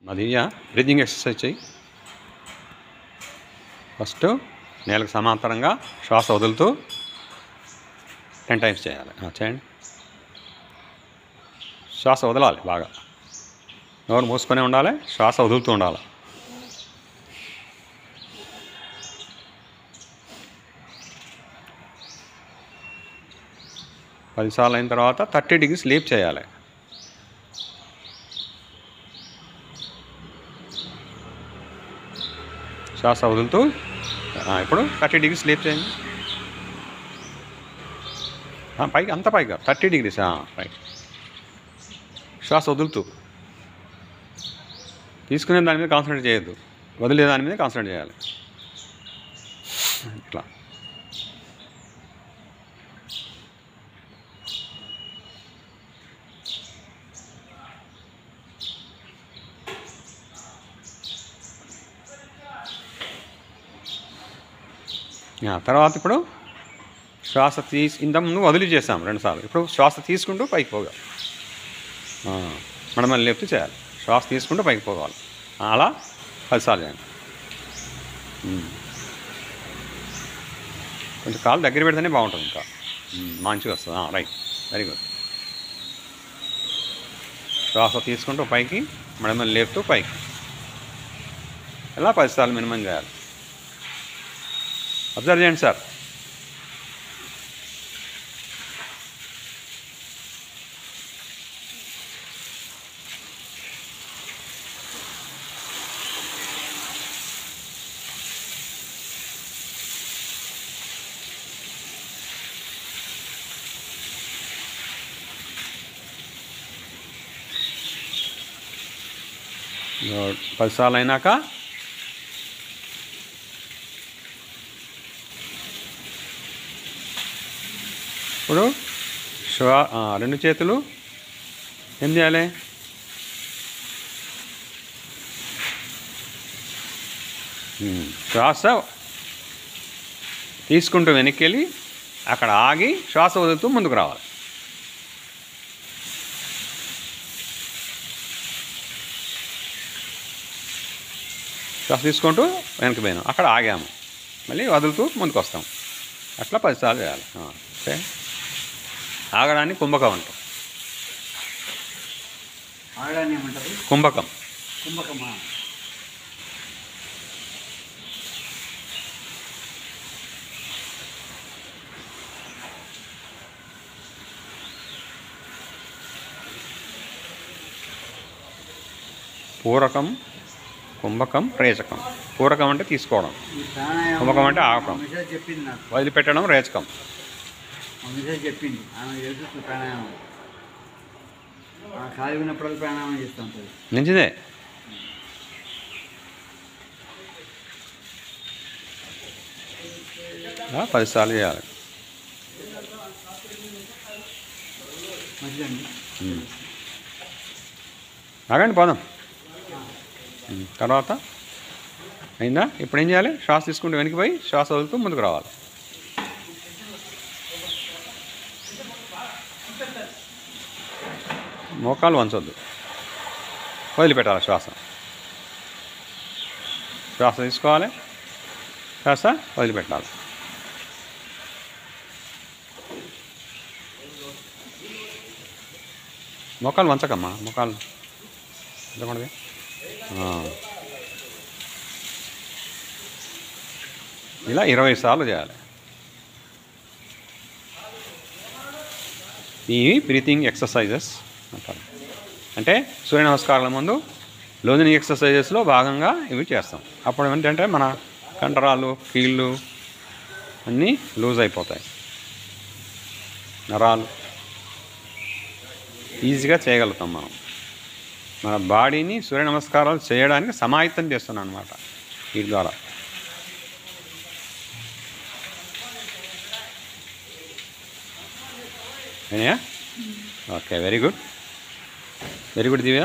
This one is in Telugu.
దివ్య బ్రీతింగ్ ఎక్సర్సైజ్ చెయ్యి. ఫస్ట్ నేలకు సమాంతరంగా శ్వాస వదులుతూ 10 టైమ్స్ చేయాలి. చేయండి. శ్వాస వదలాలి బాగా, నోరు మూసుకొని ఉండాలి, శ్వాస వదులుతూ ఉండాలి. పదిసార్లు అయిన తర్వాత 30 degrees లీప్ చేయాలి. శ్వాస వదులుతూ ఇప్పుడు 30 degrees లీప్ చేయండి. పైకి, అంత పైగా 30 degrees రైట్. శ్వాస వదులుతూ, తీసుకునే దాని మీద కాన్సన్ట్రేట్ చేయొద్దు, వదిలే దాని మీద కాన్సన్ట్రేట్ చేయాలి. ఇట్లా తర్వాత ఇప్పుడు శ్వాస ఇంతకు ముందు వదిలి చేసాం 2 సార్లు. ఇప్పుడు శ్వాస తీసుకుంటూ పైకి పోగా మడమలు లేపుతూ చేయాలి. శ్వాస తీసుకుంటూ పైకి పోవాలి. అలా 10 సార్లు చేయండి. కొంచెం కాలు దగ్గర పెడితేనే బాగుంటుంది, ఇంకా మంచిగా వస్తుంది. Right, very good. శ్వాస తీసుకుంటూ పైకి, మడమలు లేపుతూ పైకి, ఇలా 10 సార్లు మినిమం చేయాలి. అబ్జర్వ్ చేయండి సార్. గుడ్. 10 సార్లు అయినాక ఇప్పుడు 2 చేతులు ఏం చేయాలి? శ్వాస తీసుకుంటూ వెనక్కి వెళ్ళి అక్కడ ఆగి శ్వాస వదులుతూ ముందుకు రావాలి. శ్వాస తీసుకుంటూ వెనక్కి పోయినాం, అక్కడ ఆగాము, మళ్ళీ వదులుతూ ముందుకు వస్తాం. అట్లా 10 సార్లు చేయాలి. ఓకే. ఆగడాన్ని కుంభకం అంటాం. ఆగడాన్ని ఏమంటారు? కుంభకం. కుంభకమా? పూరకం, కుంభకం, రేచకం. పూరకం అంటే తీసుకోవడం, కుంభకం అంటే ఆగటం, చెప్పింది నాకు, వదిలిపెట్టడం రేచకం. చెప్పింది ఆమె తెలుసు. ప్రాణాయామం ఖాళీ ఉన్నప్పుడు ప్రాణాయామం చేస్తూ ఉంటుంది. మంచిదే. ఆ, 10 సార్లు చేయాలి. మంచిదండి. ఆగండి, పోదాం. తర్వాత అయిందా? ఇప్పుడు ఏం చేయాలి? శ్వాస తీసుకుంటూ వెనక్కి పోయి శ్వాస వదులుతూ ముందుకు రావాలి. మోకాలు వంచొద్దు, వదిలిపెట్టాలి. శ్వాస తీసుకోవాలి, శ్వాస వదిలిపెట్టాలి. మోకాలు వంచకమ్మా, మోకాలు వంచకూడదు. ఇలా 20 సార్లు చేయాలి. ఇవి బ్రీతింగ్ ఎక్సర్సైజెస్ అంటారు. అంటే సూర్య నమస్కారాల ముందు లోదింగ్ ఎక్సర్సైజెస్లో భాగంగా ఇవి చేస్తాం. అప్పుడు ఏంటంటే మన కండరాలు, కీళ్ళు అన్నీ లూజ్ అయిపోతాయి, నరాలు ఈజీగా చేయగలుగుతాం. మన బాడీని సూర్య నమస్కారాలు చేయడానికి సమాయత్తం చేస్తున్నాం అన్నమాట వీటి ద్వారా. Okay, very good, very good దివ్య.